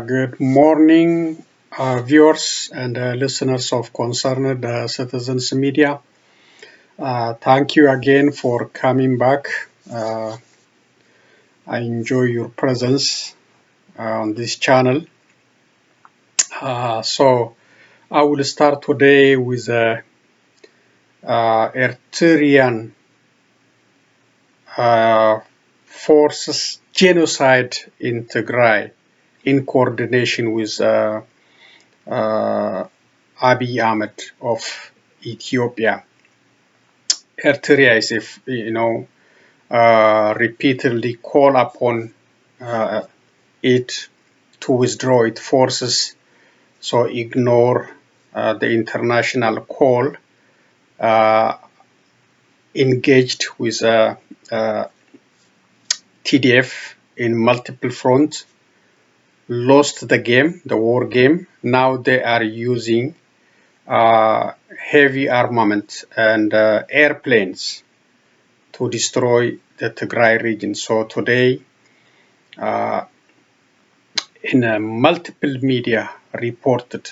Good morning, viewers and listeners of Concerned Citizens Media. Thank you again for coming back. I enjoy your presence on this channel. So I will start today with Eritrean forces genocide in Tigray in coordination with Abiy Ahmed of Ethiopia. Eritrea is, if repeatedly call upon it to withdraw its forces, so ignore the international call, engaged with TDF in multiple fronts, lost the game, the war game. Now they are using heavy armament and airplanes to destroy the Tigray region. So today, in multiple media reported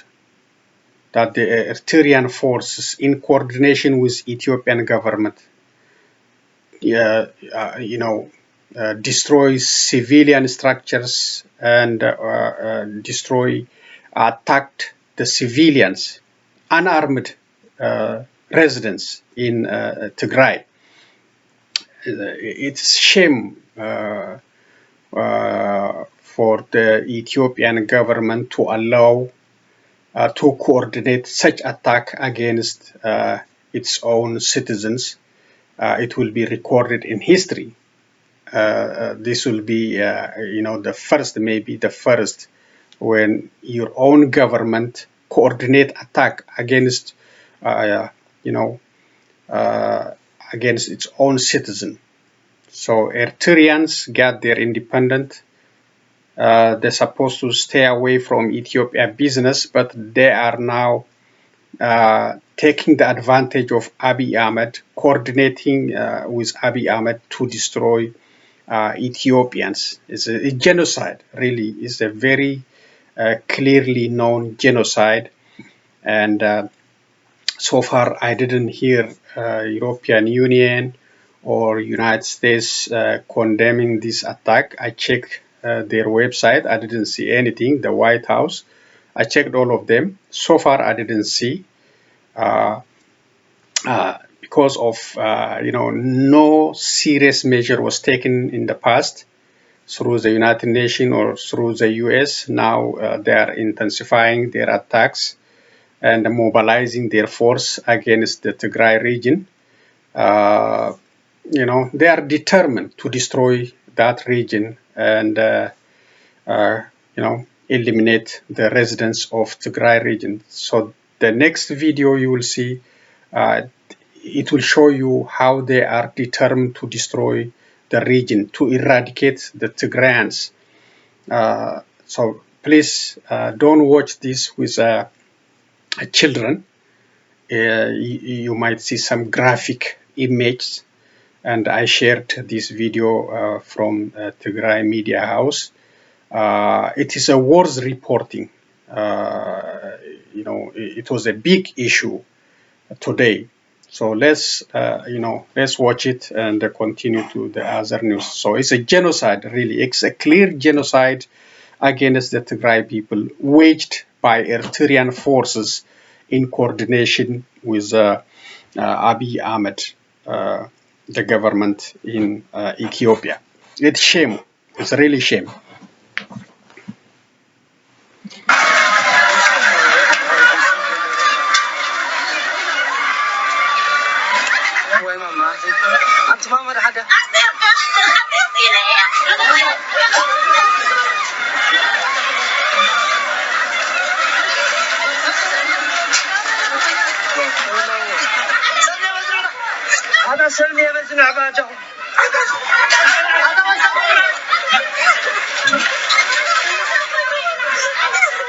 that the Eritrean forces, in coordination with Ethiopian government, destroy civilian structures and attacked the civilians, unarmed residents in Tigray. It's shame for the Ethiopian government to allow to coordinate such attack against its own citizens. It will be recorded in history. This will be, maybe the first when your own government coordinate attack against, against its own citizen. So Eritreans got their independence. They're supposed to stay away from Ethiopia business, but they are now taking the advantage of Abiy Ahmed, coordinating with Abiy Ahmed to destroy Ethiopians. It's a genocide, really. It's a very clearly known genocide. And so far, I didn't hear European Union or United States condemning this attack. I checked their website. I didn't see anything. The White House, I checked all of them. So far, I didn't see. Because of no serious measure was taken in the past through the United Nations or through the US. Now they are intensifying their attacks and mobilizing their force against the Tigray region. They are determined to destroy that region and eliminate the residents of Tigray region. So the next video you will see, it will show you how they are determined to destroy the region, to eradicate the Tigrayans. So please don't watch this with children. You might see some graphic images, and I shared this video from Tigray Media House. It is a worth reporting. It was a big issue today. So let's watch it and continue to the other news. So it's a genocide, really. It's a clear genocide against the Tigray people, waged by Eritrean forces in coordination with Abiy Ahmed, the government in Ethiopia. It's shame. It's really shame.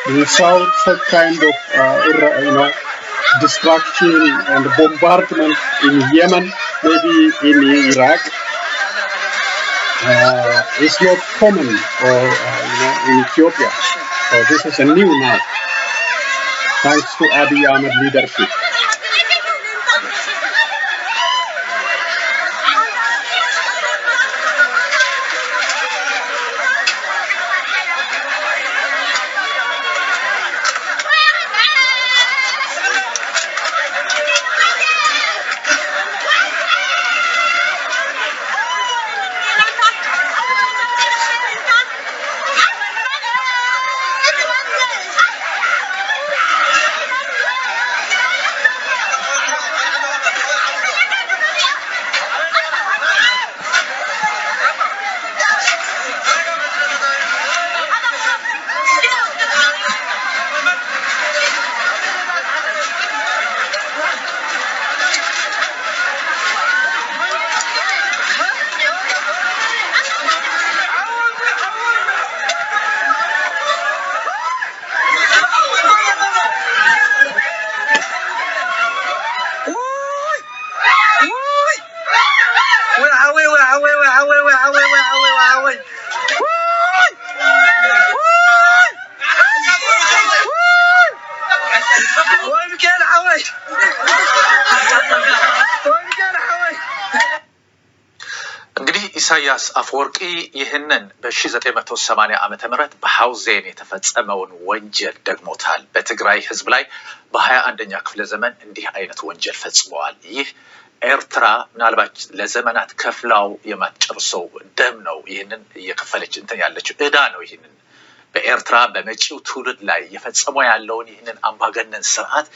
Without such kind of destruction and bombardment in Yemen, maybe in Iraq, It's not common in Ethiopia. So this is a new now, thanks to Abiy Ahmed leadership. እንግዲህ ኢሳያስ አፈወርቂ ይህንን በ1980 ዓመተ ምህረት በሐውዜን የተፈጸመውን ወንጀል ደግሞታል። በትግራይ ህዝብ ላይ በ21ኛ ክፍለ ዘመን እንዲህ አይነት ወንጀል ፈጽመዋል። ይህ ኤርትራ ምናልባት ለዘመናት ከፍላው የማትጨርሰው ደም ነው። ይህንን እየከፈለች እንትን ያለችው ዕዳ ነው። ይህንን በኤርትራ በመጪው ትውልድ ላይ የፈጸመው ያለውን ይህንን አምባገነን ስርዓት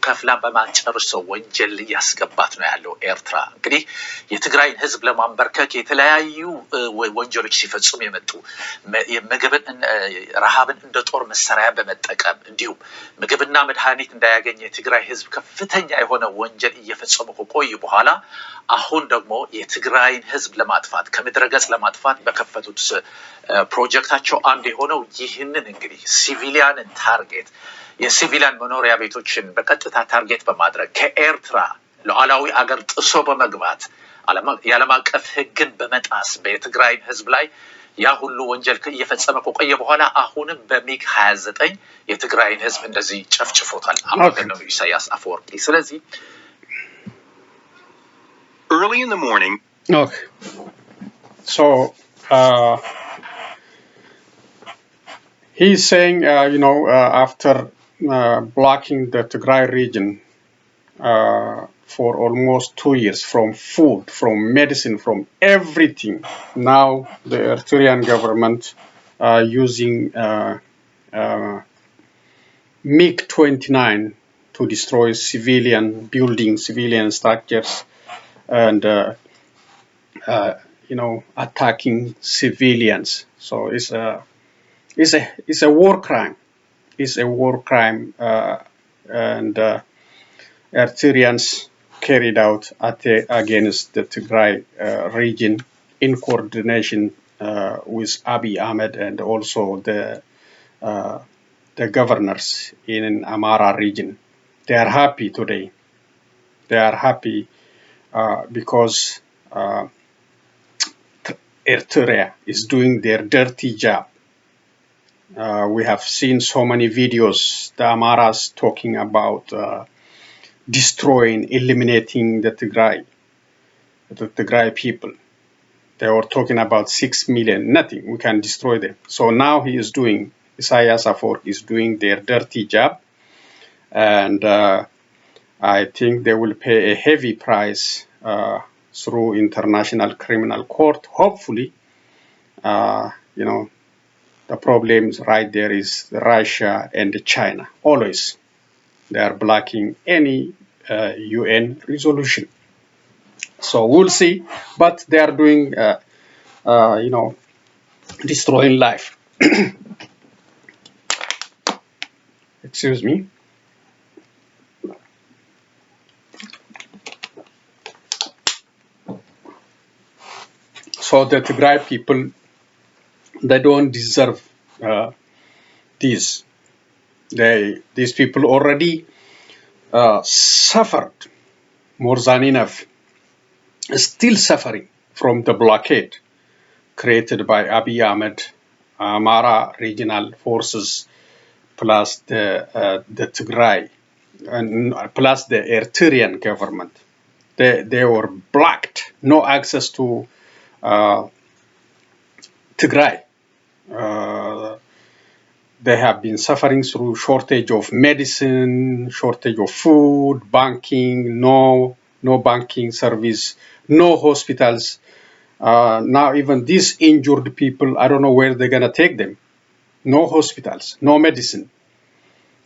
ከፍላ በማጨርሰው ወንጀል ያስገባት ነው ያለው ኤርትራ። እንግዲህ የትግራይን ህዝብ ለማንበርከክ የተለያዩ ወንጀሎች ሲፈጽሙ የመጡ ምግብን ረሃብን እንደ ጦር መሳሪያ በመጠቀም እንዲሁም ምግብና መድኃኒት እንዳያገኝ የትግራይ ህዝብ ከፍተኛ የሆነ ወንጀል እየፈጸሙ ከቆዩ በኋላ አሁን ደግሞ የትግራይን ህዝብ ለማጥፋት ከምድረገጽ ለማጥፋት በከፈቱት ፕሮጀክታቸው አንዱ የሆነው ይህንን እንግዲህ ሲቪሊያንን ታርጌት የሲቪሊያን መኖሪያ ቤቶችን በቀጥታ ታርጌት በማድረግ ከኤርትራ ሉዓላዊ አገር ጥሶ በመግባት የዓለም አቀፍ ህግን በመጣስ በትግራይን ህዝብ ላይ ያ ሁሉ ወንጀል እየፈጸመ ከቆየ በኋላ አሁንም በሚግ 29 የትግራይን ህዝብ እንደዚህ ጨፍጭፎታል አምባገነኑ ኢሳያስ አፈወርቂ። ስለዚህ early in the morning. Okay. So he's saying, after blocking the Tigray region for almost 2 years from food, from medicine, from everything, now the Eritrean government using MiG-29 to destroy civilian buildings, civilian structures, and attacking civilians. So it's a war crime. It's a war crime, and Eritreans carried out against the Tigray region in coordination with Abiy Ahmed and also the governors in Amara region. They are happy today. They are happy because Eritrea is doing their dirty job. We have seen so many videos, the Amaras talking about destroying, eliminating the Tigray people. They were talking about 6 million, nothing, we can destroy them. So now Isaias Afwerki is doing their dirty job, and I think they will pay a heavy price through International Criminal Court. Hopefully, the problems right there is Russia and China. Always, they are blocking any UN resolution. So we'll see, but they are doing, destroying life. Excuse me. So the Tigray people, they don't deserve this. These people already suffered more than enough, still suffering from the blockade. created by Abiy Ahmed, Amara regional forces, plus the Tigray, and plus the Eritrean government. They were blocked, no access to Tigray. They have been suffering through shortage of medicine, shortage of food, banking, no banking service, no hospitals. Now even these injured people, I don't know where they're gonna take them. No hospitals, no medicine.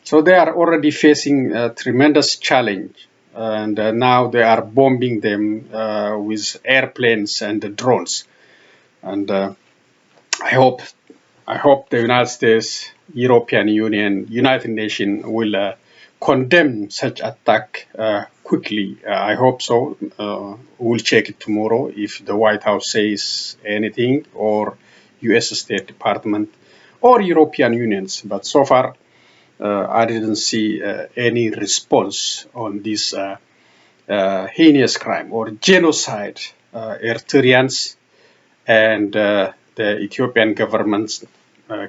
So they are already facing a tremendous challenge, and now they are bombing them with airplanes and drones. And I hope the United States, European Union, United Nations will condemn such attack quickly. I hope so. We'll check it tomorrow if the White House says anything, or U.S. State Department, or European Unions. But so far, I didn't see any response on this heinous crime or genocide Eritreans and the Ethiopian government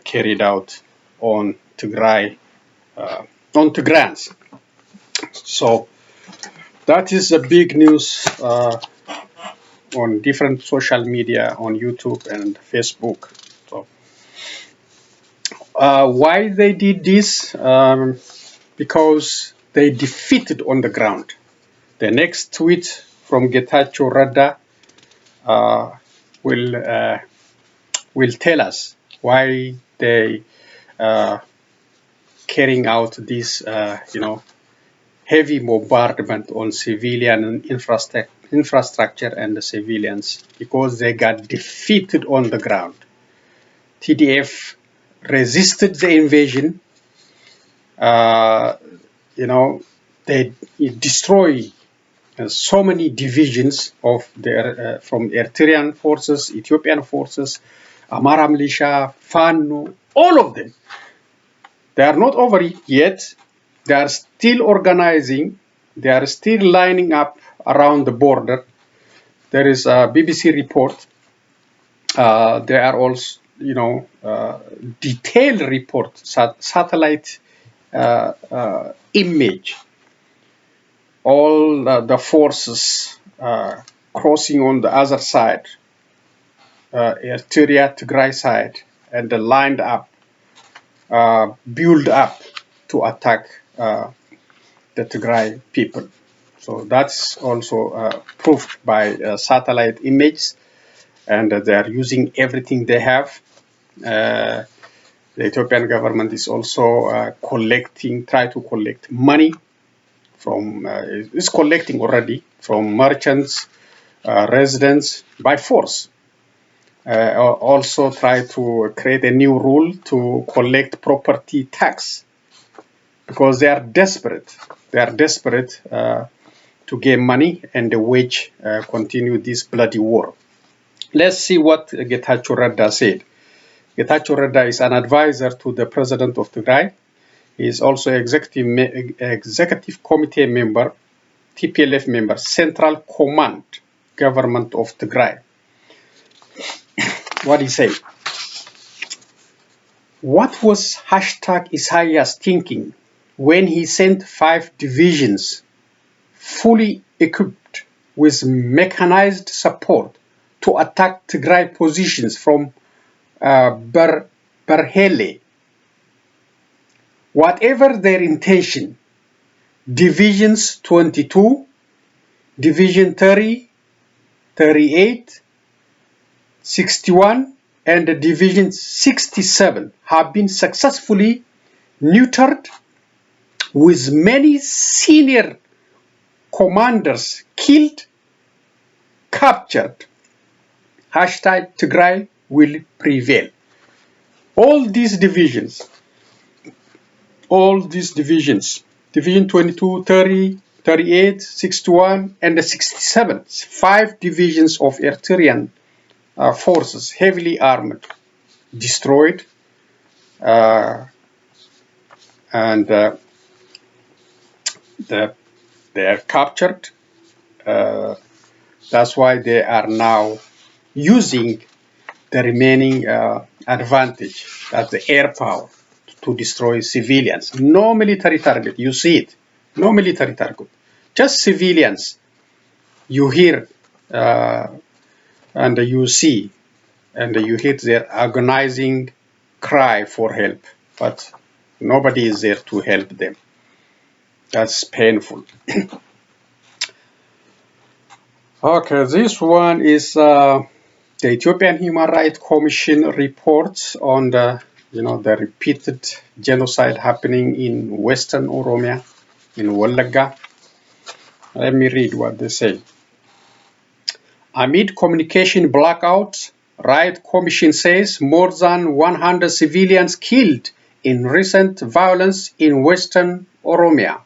carried out on Tigray, on Tigrayans. So that is the big news on different social media, on YouTube and Facebook. So why they did this? Because they defeated on the ground. The next tweet from Getachew Reda will tell us why they carrying out this, heavy bombardment on civilian infrastructure and the civilians, because they got defeated on the ground. TDF resisted the invasion. They destroy so many divisions of from Eritrean forces, Ethiopian forces, Amara militia, Fano, all of them. They are not over yet. They are still organizing. They are still lining up around the border. There is a BBC report. There are also, detailed report, satellite image. All the forces crossing on the other side, Eritrea, Tigray side, and lined up, build up to attack the Tigray people. So that's also proved by satellite images, and they are using everything they have. The Ethiopian government is also try to collect money from, is collecting already from merchants, residents by force. Also try to create a new rule to collect property tax, because they are desperate. They are desperate to gain money and wage continue this bloody war. Let's see what Getachew Reda said. Getachew Reda is an advisor to the president of Tigray. He is also executive committee member, TPLF member, Central Command, Government of Tigray. What he said? What was #Isaias thinking when he sent 5 divisions fully equipped with mechanized support to attack Tigray positions from Berhele? Whatever their intention, Divisions 22, Division 30, 38, 61, and Division 67 have been successfully neutered, with many senior commanders killed, captured. #Tigray will prevail. All these divisions, Division 22, 30, 38, 61, and 67, 5 divisions of Eritrean forces, heavily armed, destroyed, and they are captured. That's why they are now using the remaining advantage, that's the air power, to destroy civilians. No military target, you see it. No military target, just civilians. You hear and you see and you hear their agonizing cry for help, but nobody is there to help them. That's painful. Okay, this one is the Ethiopian Human Rights Commission reports on the repeated genocide happening in Western Oromia, in Walaga. Let me read what they say. Amid communication blackouts, Right Commission says more than 100 civilians killed in recent violence in Western Oromia.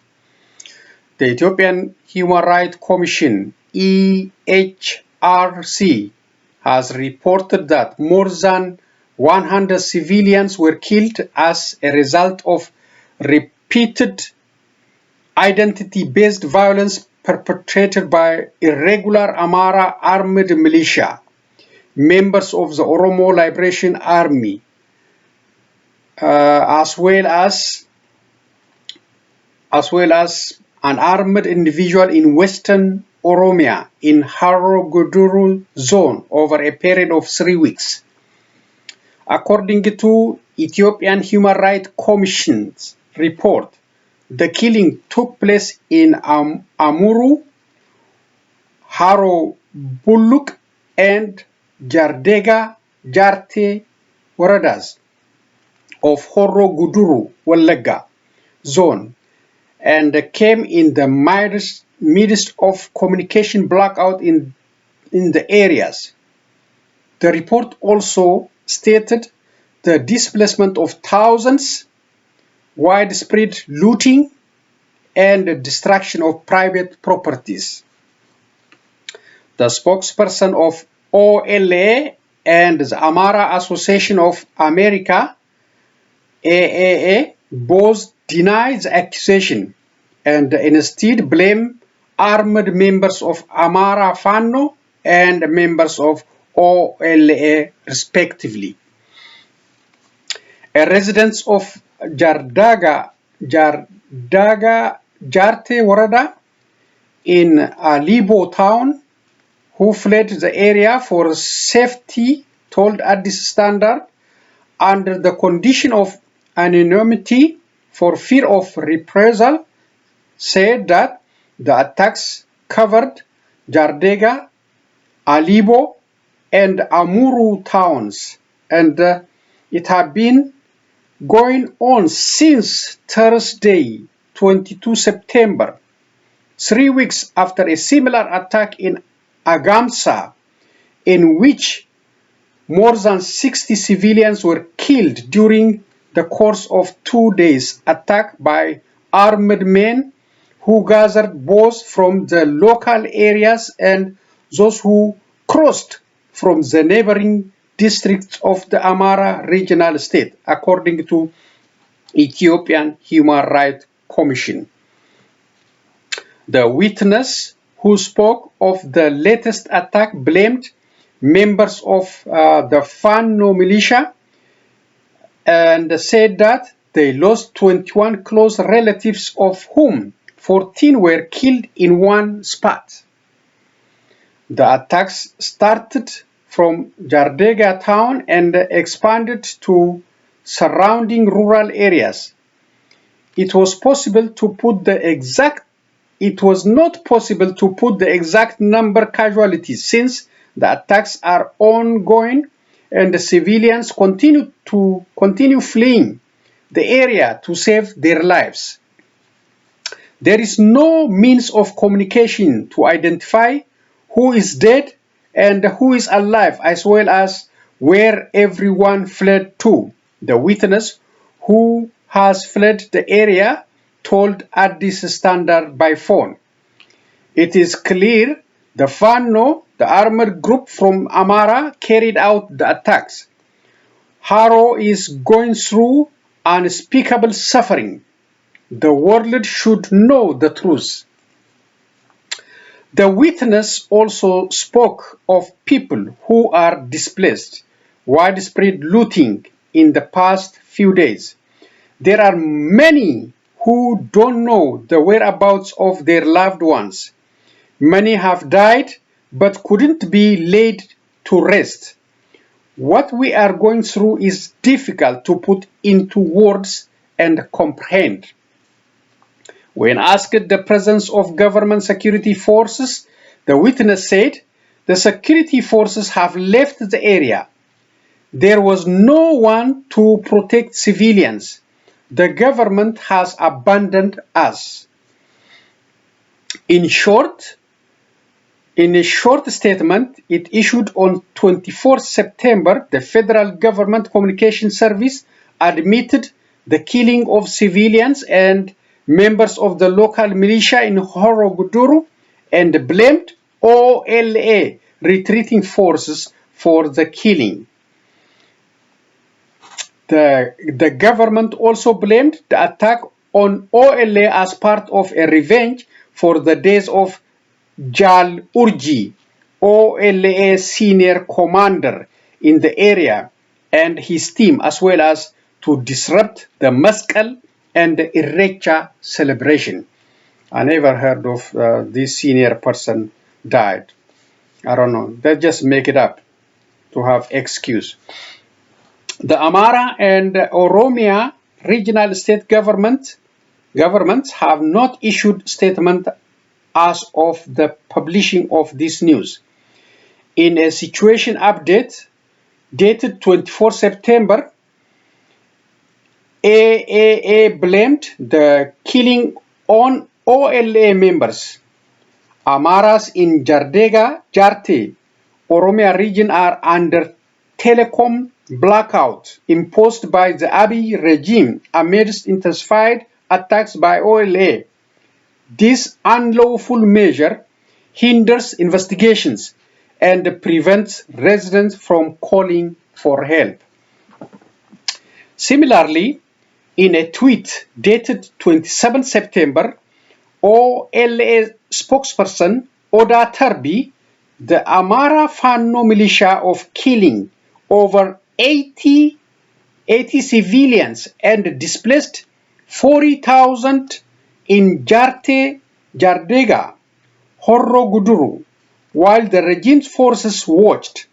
The Ethiopian Human Rights Commission, EHRC, has reported that more than 100 civilians were killed as a result of repeated identity-based violence perpetrated by irregular Amara armed militia, members of the Oromo Liberation Army, as well as an armed individual in Western Oromia in Haro-Guduru zone over a period of 3 weeks. According to Ethiopian Human Rights Commission's report, the killing took place in Amuru, Haro-Buluk, and Jardega Jarte waradas of Horo-Guduru Walaga zone, and came in the midst of communication blackout in the areas. The report also stated the displacement of thousands, widespread looting, and destruction of private properties. The spokesperson of OLA and the Amara Association of America, AAA, both denied the accusation and instead blame armed members of Amara Fano and members of OLA respectively. A resident of Jardega Jarte Warada in Alibo town, who fled the area for safety, told Addis Standard, under the condition of anonymity for fear of reprisal, said that the attacks covered Jardega, Alibo, and Amuru towns, and it had been going on since Thursday, 22 September, 3 weeks after a similar attack in Agamsa, in which more than 60 civilians were killed during the course of 2 days, attacked by armed men who gathered both from the local areas and those who crossed from the neighboring districts of the Amara regional state, according to Ethiopian Human Rights Commission. The witness who spoke of the latest attack blamed members of the Fano militia and said that they lost 21 close relatives, of whom 14 were killed in one spot. The attacks started from Jardega town and expanded to surrounding rural areas. It was not possible to put the exact number of casualties, since the attacks are ongoing and the civilians continue fleeing the area to save their lives. There is no means of communication to identify who is dead and who is alive, as well as where everyone fled to. The witness, who has fled the area, told Addis Standard by phone. It is clear the Fano, the armored group from Amara, carried out the attacks. Haro is going through unspeakable suffering. The world should know the truth. The witness also spoke of people who are displaced, widespread looting in the past few days. There are many who don't know the whereabouts of their loved ones. Many have died but couldn't be laid to rest. What we are going through is difficult to put into words and comprehend. When asked the presence of government security forces, the witness said, the security forces have left the area. There was no one to protect civilians. The government has abandoned us. In a short statement it issued on 24 September, the Federal Government Communication Service admitted the killing of civilians and members of the local militia in Horoguduru and blamed OLA retreating forces for the killing. The government also blamed the attack on OLA as part of a revenge for the deaths of Jal Urji, OLA senior commander in the area, and his team, as well as to disrupt the Meskel and the Eritrea celebration. I never heard of this senior person died. I don't know. They just make it up to have excuse. The Amara and Oromia regional state governments have not issued statement as of the publishing of this news. In a situation update dated 24 September, AAA blamed the killing on OLA members. Amaras in Jarte, Oromia region are under telecom blackout imposed by the Abiy regime amidst intensified attacks by OLA. This unlawful measure hinders investigations and prevents residents from calling for help. Similarly, in a tweet dated 27 September, OLA spokesperson Oda Tarbi, the Amara Fano militia of killing over 80 civilians and displaced 40,000 in Jardega, Horoguduru, while the regime's forces watched.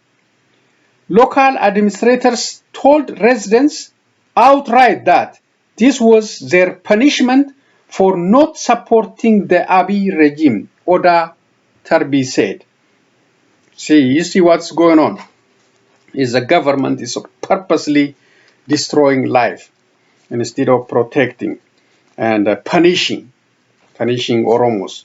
Local administrators told residents outright that this was their punishment for not supporting the Abiy regime, Oda Tarbi said. You see what's going on? Is the government is purposely destroying life instead of protecting and punishing Oromos.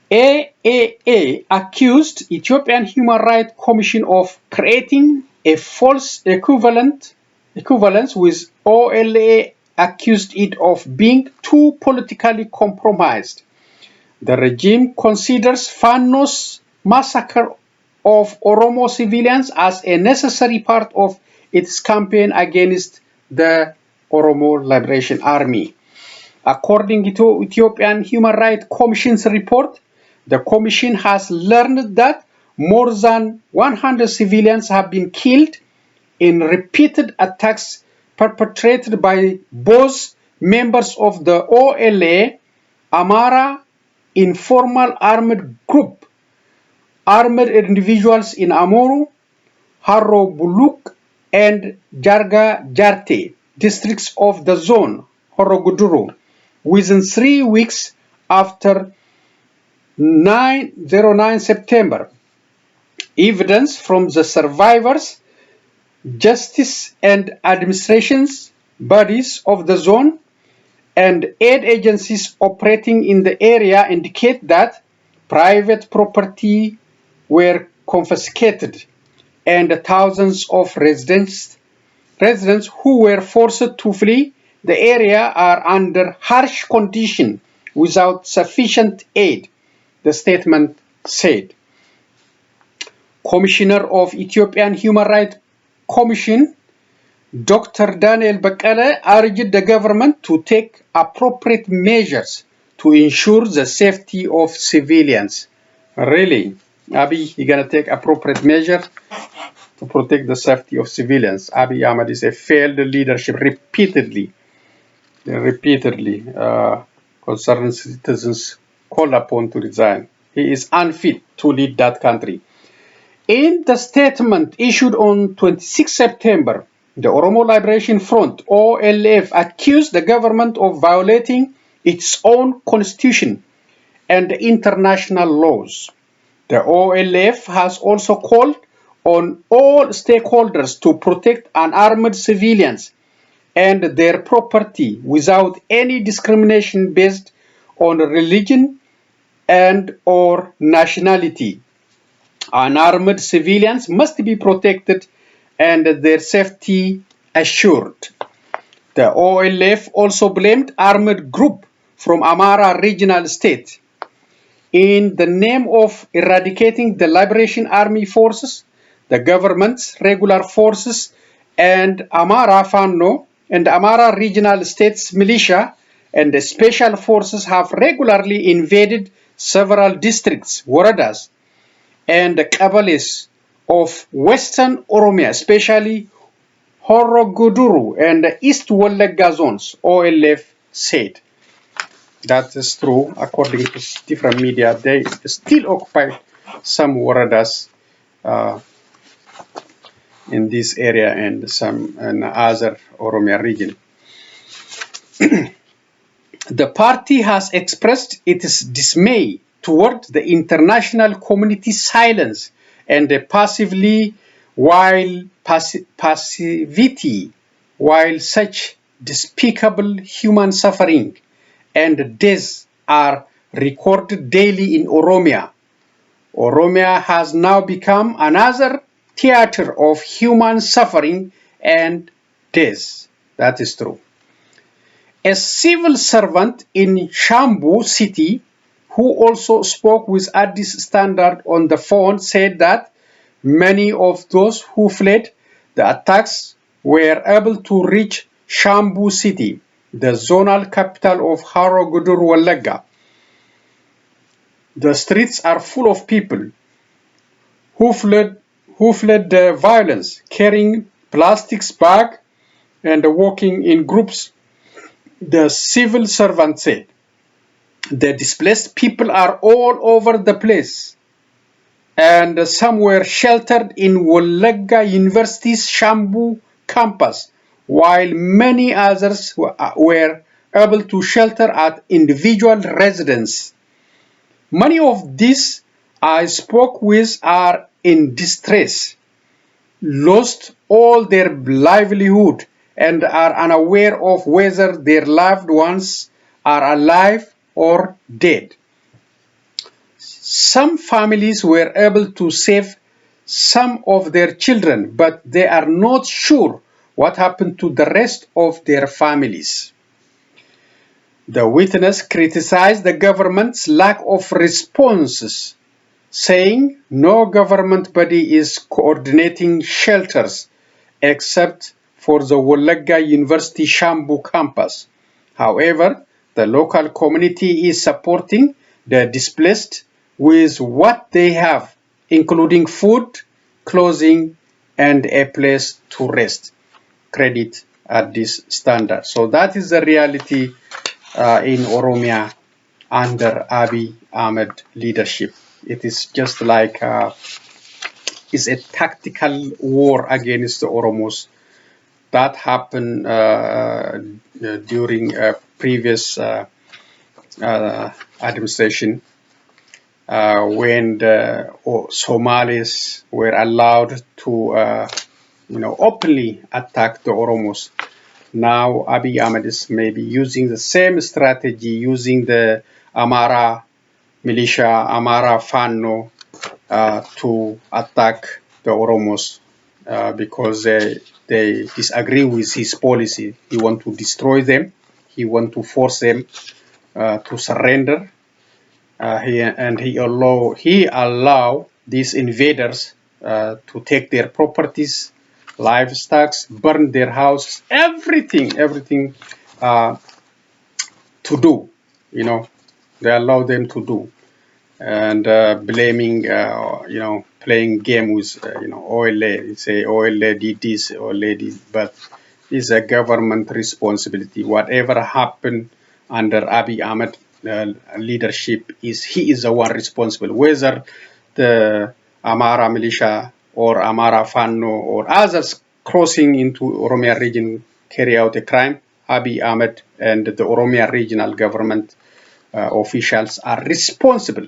AAA accused Ethiopian Human Rights Commission of creating a false equivalence with OLA accused it of being too politically compromised. The regime considers Fano's massacre of Oromo civilians as a necessary part of its campaign against the Oromo Liberation Army. According to Ethiopian Human Rights Commission's report, the commission has learned that more than 100 civilians have been killed in repeated attacks perpetrated by both members of the OLA, Amara informal armed group, armed individuals in Amuru, Harro Buluk, and Jarga Jarte districts of the zone, Horoguduru, within 3 weeks after 9 September. Evidence from the survivors, justice and administrations bodies of the zone, and aid agencies operating in the area indicate that private property were confiscated and thousands of residents who were forced to flee the area are under harsh conditions without sufficient aid, the statement said. Commissioner of Ethiopian Human Rights Commission, Dr. Daniel Bekele, urged the government to take appropriate measures to ensure the safety of civilians. Really? Abiy, you gonna take appropriate measures to protect the safety of civilians. Abiy Ahmed is a failed leadership repeatedly. Concerned citizens called upon to resign. He is unfit to lead that country. In the statement issued on 26 September, the Oromo Liberation Front, OLF, accused the government of violating its own constitution and international laws. The OLF has also called on all stakeholders to protect unarmed civilians and their property without any discrimination based on religion and or nationality. Unarmed civilians must be protected and their safety assured. The OLF also blamed armed group from Amara regional state. In the name of eradicating the Liberation Army forces, the government's regular forces, and Amara Fano and Amara regional states militia and the special forces have regularly invaded several districts, waradas, and the Kabbales of Western Oromia, especially Horoguduru and the East Wallagga zones, OLF said. That is true. According to different media, they still occupy some waradas in this area and some in other Oromia region. The party has expressed its dismay toward the international community's silence and the passivity while such despicable human suffering and deaths are recorded daily in Oromia. Oromia has now become another theater of human suffering and death. That is true. A civil servant in Shambu city who also spoke with Addis Standard on the phone said that many of those who fled the attacks were able to reach Shambu city, the zonal capital of Harogudur Wallaga. The streets are full of people who fled the violence, carrying plastics bag and walking in groups. The civil servant said, the displaced people are all over the place, and some were sheltered in Wallaga University's Shambu campus, while many others were able to shelter at individual residences. Many of these I spoke with are in distress, lost all their livelihood, and are unaware of whether their loved ones are alive or dead. Some families were able to save some of their children, but they are not sure what happened to the rest of their families. The witness criticized the government's lack of responses, saying no government body is coordinating shelters except for the Wallaga University Shambu campus. However, the local community is supporting the displaced with what they have, including food, clothing, and a place to rest. Credit at this standard. So that is the reality in Oromia under Abiy Ahmed leadership. It is just like it's a tactical war against the Oromos that happened during a previous administration when the Somalis were allowed to openly attack the Oromos. Now Abiy Ahmed is maybe using the same strategy, using the Amara militia, Amara Fano, to attack the Oromos because they disagree with his policy. He wants to destroy them. He wants to force them to surrender. He allow these invaders to take their properties, livestock, burn their houses, everything to do. They allow them to do. and blaming, playing game with, OLA. Say OLA did this, OLA did, but it's a government responsibility. Whatever happened under Abiy Ahmed leadership he is the one responsible. Whether the Amara militia or Amara Fano or others crossing into Oromia region carry out a crime, Abiy Ahmed and the Oromia regional government officials are responsible.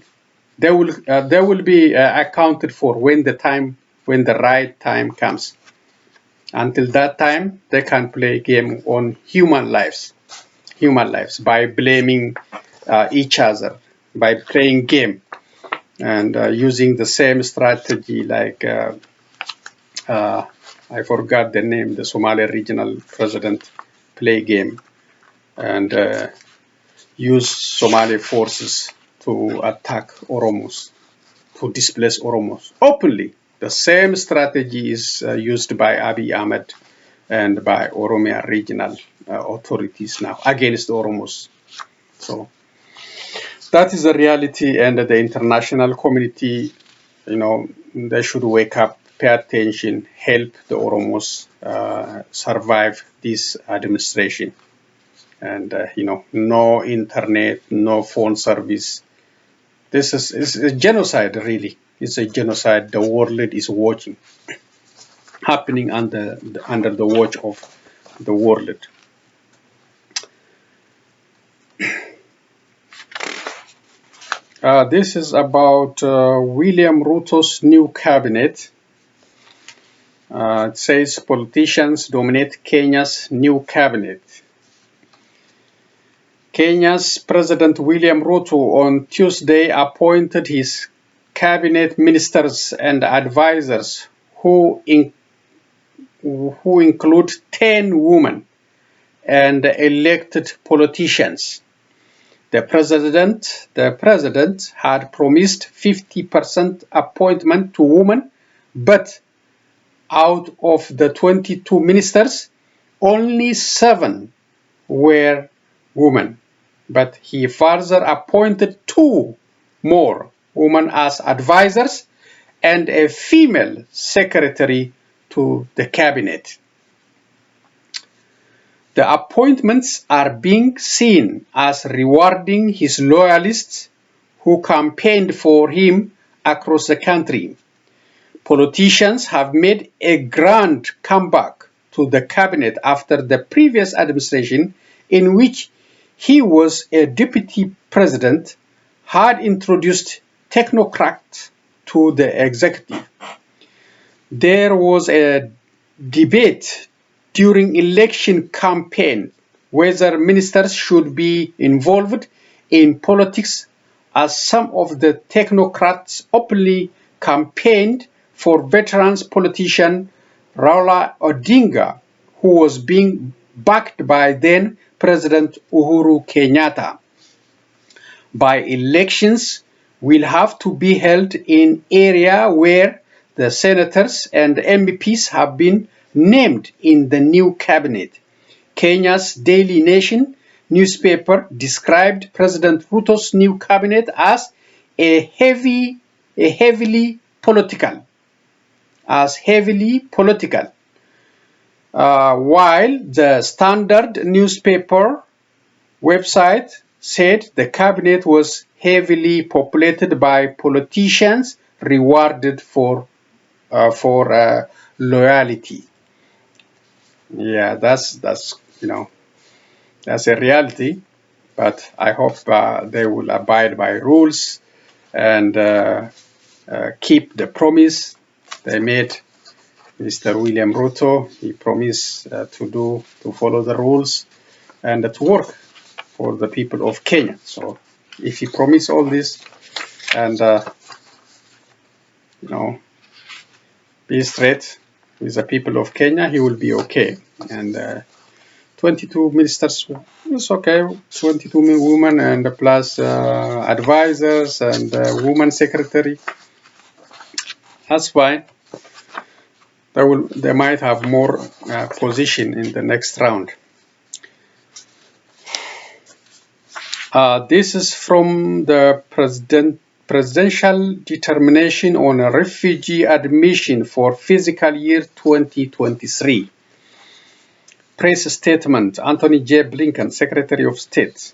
They will be accounted for when the right time comes. Until that time, they can play a game on human lives by blaming each other, by playing game and using the same strategy like I forgot the name, the Somali regional president play game and use Somali forces to attack Oromos, to displace Oromos openly. The same strategy is used by Abiy Ahmed and by Oromia regional authorities now against Oromos. So that is the reality, and the international community, they should wake up, pay attention, help the Oromos survive this administration. And, no internet, no phone service. This is a genocide, really. It's a genocide the world is watching, happening under the watch of the world. This is about William Ruto's new cabinet. It says politicians dominate Kenya's new cabinet. Kenya's President William Ruto on Tuesday appointed his cabinet ministers and advisors who include 10 women and elected politicians. The president had promised 50% appointment to women, but out of the 22 ministers, only 7 were women. But he further appointed 2 more women as advisors and a female secretary to the cabinet. The appointments are being seen as rewarding his loyalists who campaigned for him across the country. Politicians have made a grand comeback to the cabinet after the previous administration, in which he was a deputy president, had introduced technocrats to the executive. There was a debate during election campaign whether ministers should be involved in politics, as some of the technocrats openly campaigned for veterans politician Raila Odinga, who was being backed by then President Uhuru Kenyatta. By-elections will have to be held in area where the senators and MPs have been named in the new cabinet. Kenya's Daily Nation newspaper described President Ruto's new cabinet as heavily political. While the Standard newspaper website said the cabinet was heavily populated by politicians rewarded for loyalty. Yeah, that's a reality, but I hope they will abide by rules and keep the promise they made. Mr. William Ruto, he promised to follow the rules and to work for the people of Kenya. So if he promised all this and be straight with the people of Kenya, he will be okay. And 22 ministers is okay, 22 women and plus advisors and woman secretary. That's fine. They might have more position in the next round. This is from the presidential determination on refugee admission for fiscal year 2023. Press statement, Anthony J. Blinken, Secretary of State.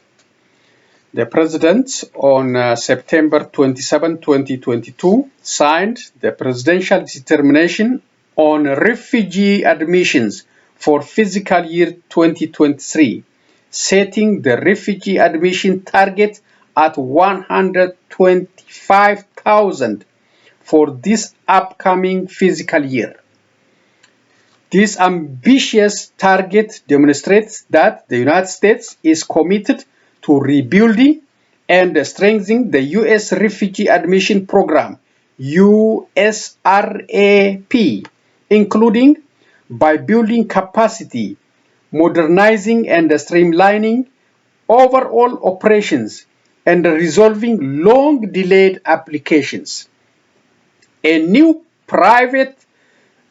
The President, on September 27, 2022, signed the presidential determination on refugee admissions for fiscal year 2023, setting the refugee admission target at 125,000 for this upcoming fiscal year. This ambitious target demonstrates that the United States is committed to rebuilding and strengthening the U.S. Refugee Admission Program, USRAP, including by building capacity, modernizing and streamlining overall operations, and resolving long-delayed applications. A new private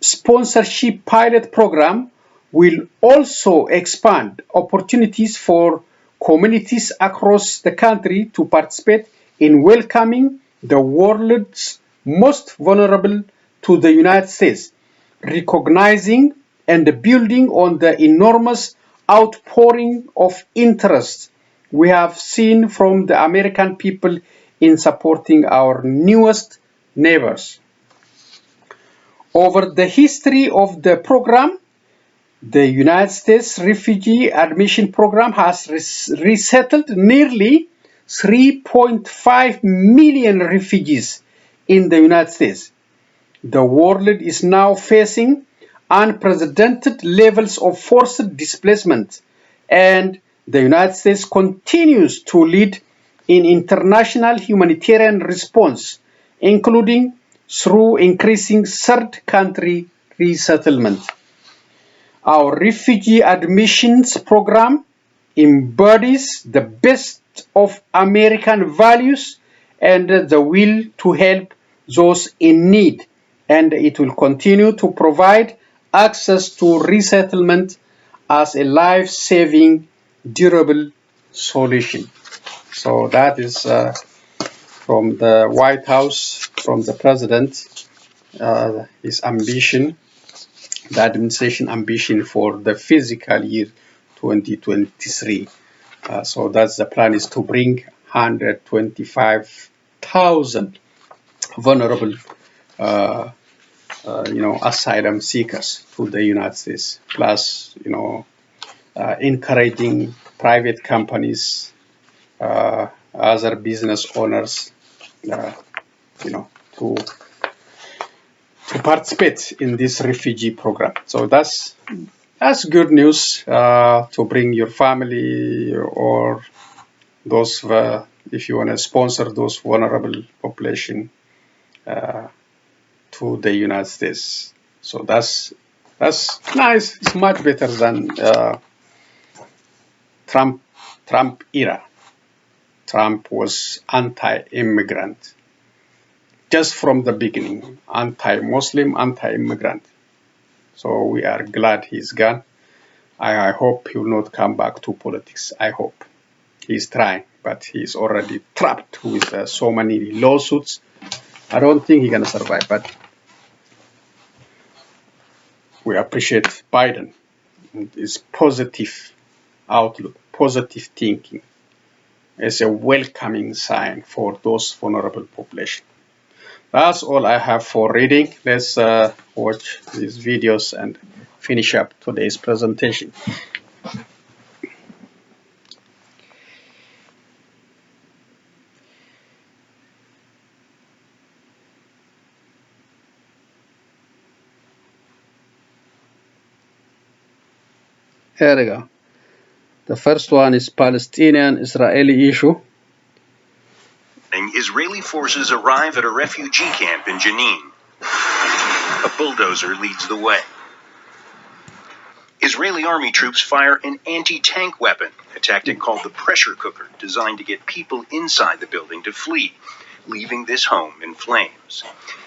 sponsorship pilot program will also expand opportunities for communities across the country to participate in welcoming the world's most vulnerable to the United States, recognizing and building on the enormous outpouring of interest we have seen from the American people in supporting our newest neighbors. Over the history of the program, the United States Refugee Admission Program has resettled nearly 3.5 million refugees in the United States. The world is now facing unprecedented levels of forced displacement, and the United States continues to lead in international humanitarian response, including through increasing third country resettlement. Our refugee admissions program embodies the best of American values and the will to help those in need, and it will continue to provide access to resettlement as a life-saving, durable solution. So that is from the White House, from the President, his ambition, the administration ambition for the fiscal year 2023. So that's the plan, is to bring 125,000 vulnerable asylum seekers to the United States, plus encouraging private companies, other business owners, to participate in this refugee program. So that's good news to bring your family or those, if you want to sponsor those vulnerable population to the United States. So that's nice. It's much better than Trump era. Trump was anti-immigrant. Just from the beginning, anti-Muslim, anti-immigrant. So we are glad he's gone. I hope he will not come back to politics. I hope. He's trying, but he's already trapped with so many lawsuits. I don't think he's going to survive, but we appreciate Biden and his positive outlook, positive thinking as a welcoming sign for those vulnerable population. That's all I have for reading. Let's watch these videos and finish up today's presentation. Here we go. The first one is Palestinian-Israeli issue. Israeli forces arrive at a refugee camp in Jenin. A bulldozer leads the way. Israeli army troops fire an anti-tank weapon, a tactic called the pressure cooker, designed to get people inside the building to flee, leaving this home in flames.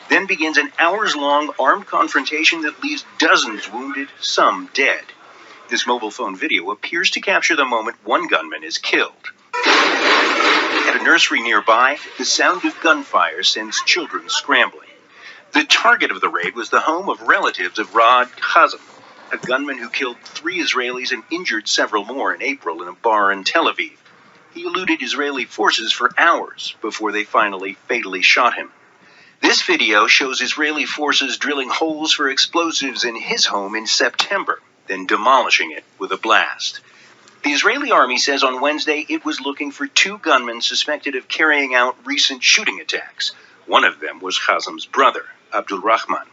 Then begins an hours-long armed confrontation that leaves dozens wounded, some dead. This mobile phone video appears to capture the moment one gunman is killed. At a a nursery nearby, the sound of gunfire sends children scrambling. The target of the raid was the home of relatives of Rad Khazem, a gunman who killed 3 Israelis and injured several more in April in a bar in Tel Aviv. He eluded Israeli forces for hours before they finally fatally shot him. This video shows Israeli forces drilling holes for explosives in his home in September, then demolishing it with a blast. The Israeli army says on Wednesday it was looking for 2 gunmen suspected of carrying out recent shooting attacks. One of them was Khazem's brother, Abdul Rahman.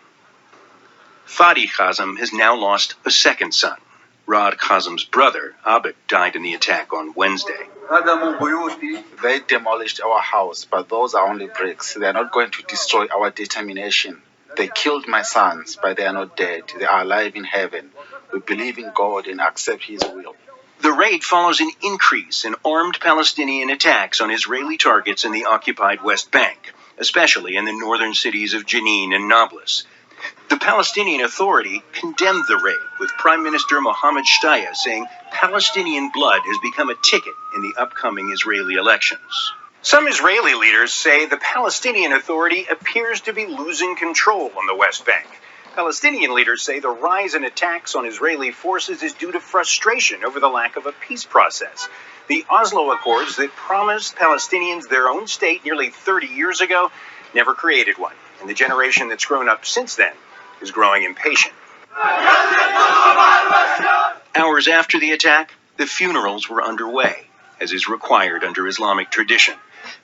Fadi Khazem has now lost a second son. Rad Khazem's brother, Abed, died in the attack on Wednesday. They demolished our house, but those are only bricks. They are not going to destroy our determination. They killed my sons, but they are not dead. They are alive in heaven. We believe in God and accept His will. The raid follows an increase in armed Palestinian attacks on Israeli targets in the occupied West Bank, especially in the northern cities of Jenin and Nablus. The Palestinian Authority condemned the raid, with Prime Minister Mohammad Shtayyeh saying Palestinian blood has become a ticket in the upcoming Israeli elections. Some Israeli leaders say the Palestinian Authority appears to be losing control on the West Bank. Palestinian leaders say the rise in attacks on Israeli forces is due to frustration over the lack of a peace process. The Oslo Accords that promised Palestinians their own state nearly 30 years ago never created one, and the generation that's grown up since then is growing impatient. Hours after the attack, the funerals were underway, as is required under Islamic tradition,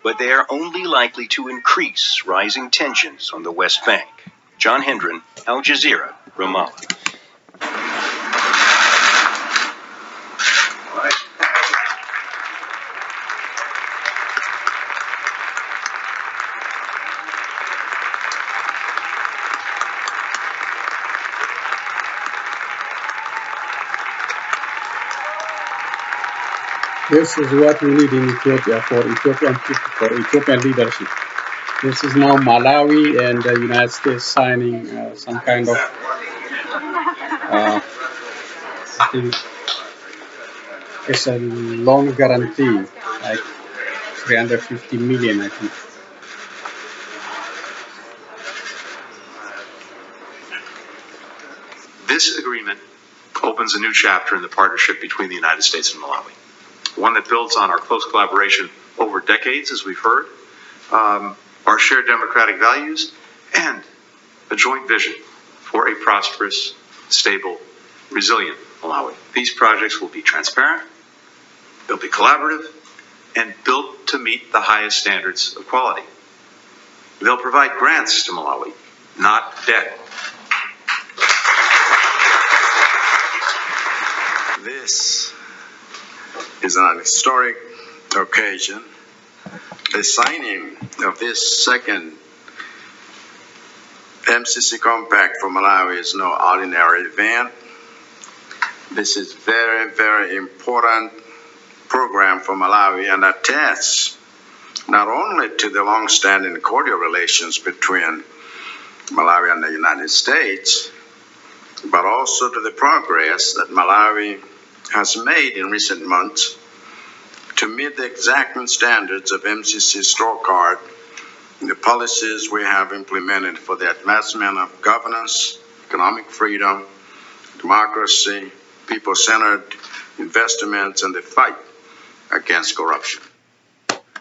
but they are only likely to increase rising tensions on the West Bank. John Hendren, Al Jazeera, Ramallah. This is what we need in Ethiopia for Ethiopian people, for Ethiopian leadership. This is now Malawi and the United States signing some kind of, I think it's a loan guarantee, like 350 million, I think. This agreement opens a new chapter in the partnership between the United States and Malawi, one that builds on our close collaboration over decades, as we've heard, our shared democratic values, and a joint vision for a prosperous, stable, resilient Malawi. These projects will be transparent, they'll be collaborative, and built to meet the highest standards of quality. They'll provide grants to Malawi, not debt. This is an historic occasion. The signing of this second MCC compact for Malawi is no ordinary event. This is very, very important program for Malawi and attests not only to the long-standing cordial relations between Malawi and the United States, but also to the progress that Malawi has made in recent months to meet the exacting standards of MCC scorecard, the policies we have implemented for the advancement of governance, economic freedom, democracy, people-centered investments, and the fight against corruption.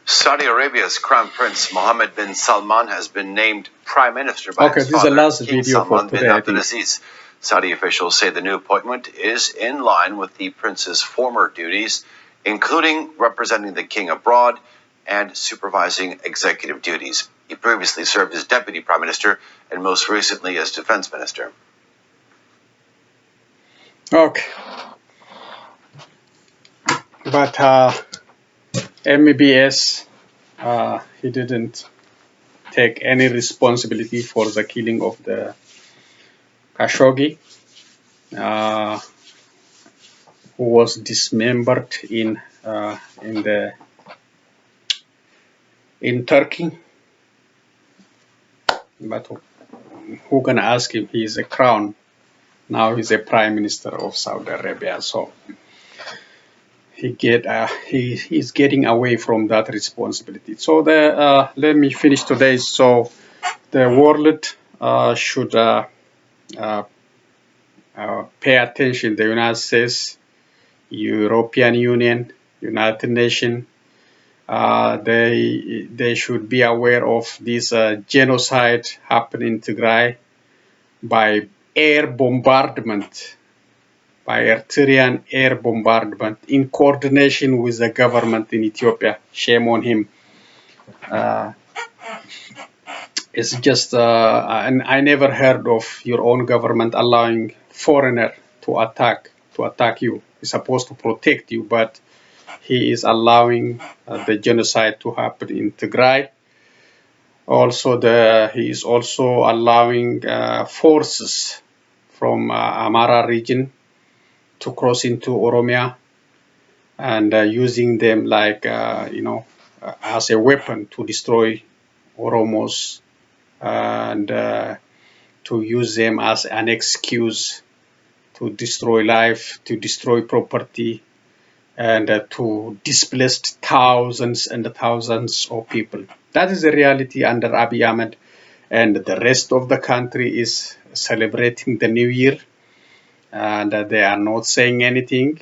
Saudi Arabia's Crown Prince Mohamed Bin Salman has been named Prime Minister by his this is the father, last King video for Salman bin today, I think. Abdulaziz. Saudi officials say the new appointment is in line with the prince's former duties, including representing the king abroad and supervising executive duties. He previously served as deputy prime minister and most recently as defense minister. Okay. But MBS, he didn't take any responsibility for the killing of the Khashoggi, who was dismembered in Turkey. But who can ask him? He is a crown. Now he's a prime minister of Saudi Arabia, so he's getting away from that responsibility. So let me finish today. So the world should pay attention. The United States, European Union, United Nations, they should be aware of this genocide happening in Tigray by air bombardment, by Eritrean air bombardment in coordination with the government in Ethiopia. Shame on him. It's just, and I never heard of your own government allowing foreigner to attack you. He's supposed to protect you, but he is allowing the genocide to happen in Tigray. Also, he is also allowing forces from Amara region to cross into Oromia and using them like, as a weapon to destroy Oromos and to use them as an excuse to destroy life, to destroy property, and to displace thousands and thousands of people. That is the reality under Abiy Ahmed, and the rest of the country is celebrating the New Year, and they are not saying anything.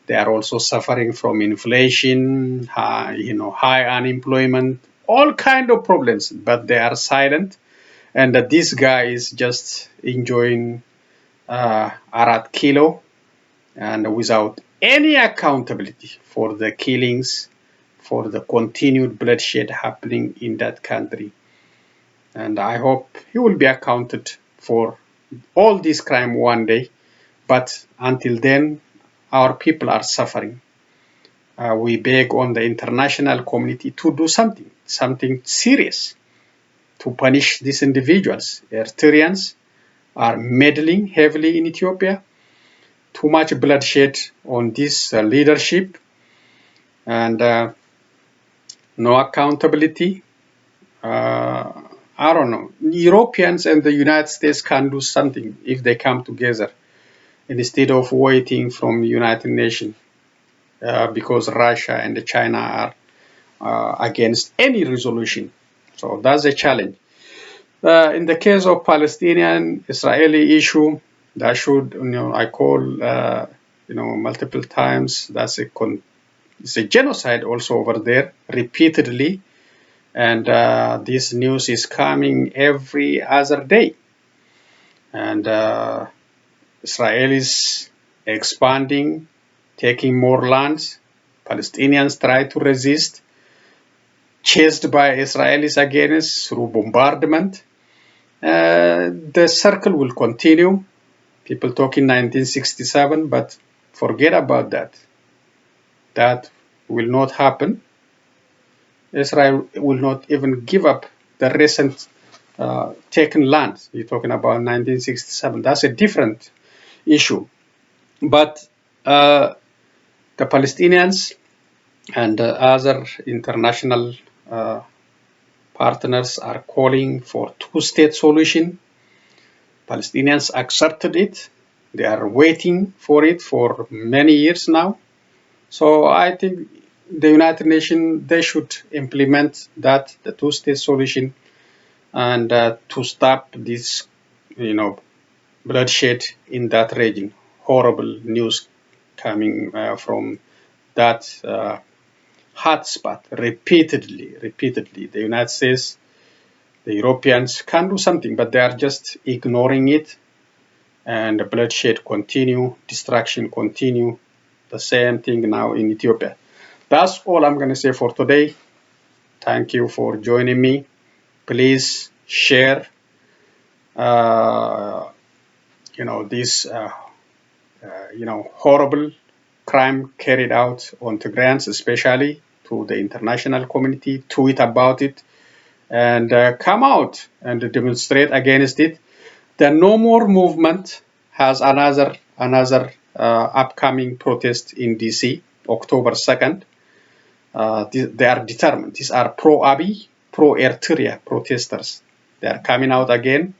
They are also suffering from inflation, high unemployment, all kind of problems, but they are silent. And this guy is just enjoying Arat Kilo and without any accountability for the killings, for the continued bloodshed happening in that country. And I hope he will be accounted for all this crime one day. But until then, our people are suffering. We beg on the international community to do something serious to punish these individuals. Eritreans are meddling heavily in Ethiopia. Too much bloodshed on this leadership and no accountability. I don't know. Europeans and the United States can do something if they come together instead of waiting from the United Nations because Russia and China are against any resolution. So that's a challenge. In the case of Palestinian Israeli issue, that should, I call, multiple times, it's a genocide also over there, repeatedly. And this news is coming every other day. And Israel is expanding, taking more lands. Palestinians try to resist, chased by Israelis against through bombardment. The circle will continue. People talk in 1967, but forget about that. That will not happen. Israel will not even give up the recent taken land. You're talking about 1967. That's a different issue. But the Palestinians and other international partners are calling for two-state solution. Palestinians accepted it. They are waiting for it for many years now. So I think the United Nations, they should implement that, the two-state solution, and to stop this, bloodshed in that region. Horrible news coming from that hotspot repeatedly. The United States, the Europeans can do something, but they are just ignoring it, and the bloodshed continue, destruction continue. The same thing now in Ethiopia. That's all I'm going to say for today. Thank you for joining me. Please share, this, horrible crime carried out on Tigrayans, especially to the international community. Tweet about it and come out and demonstrate against it. The No More movement has another upcoming protest in DC, October 2nd. They are determined. These are pro-Abiy, pro-Eritrea protesters. They are coming out again,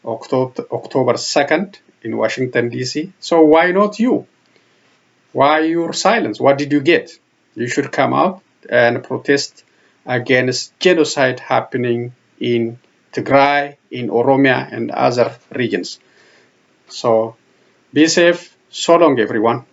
October 2nd in Washington, D.C. So why not you? Why you're silent? What did you get? You should come out and protest against genocide happening in Tigray, in Oromia, and other regions. So be safe. So long, everyone.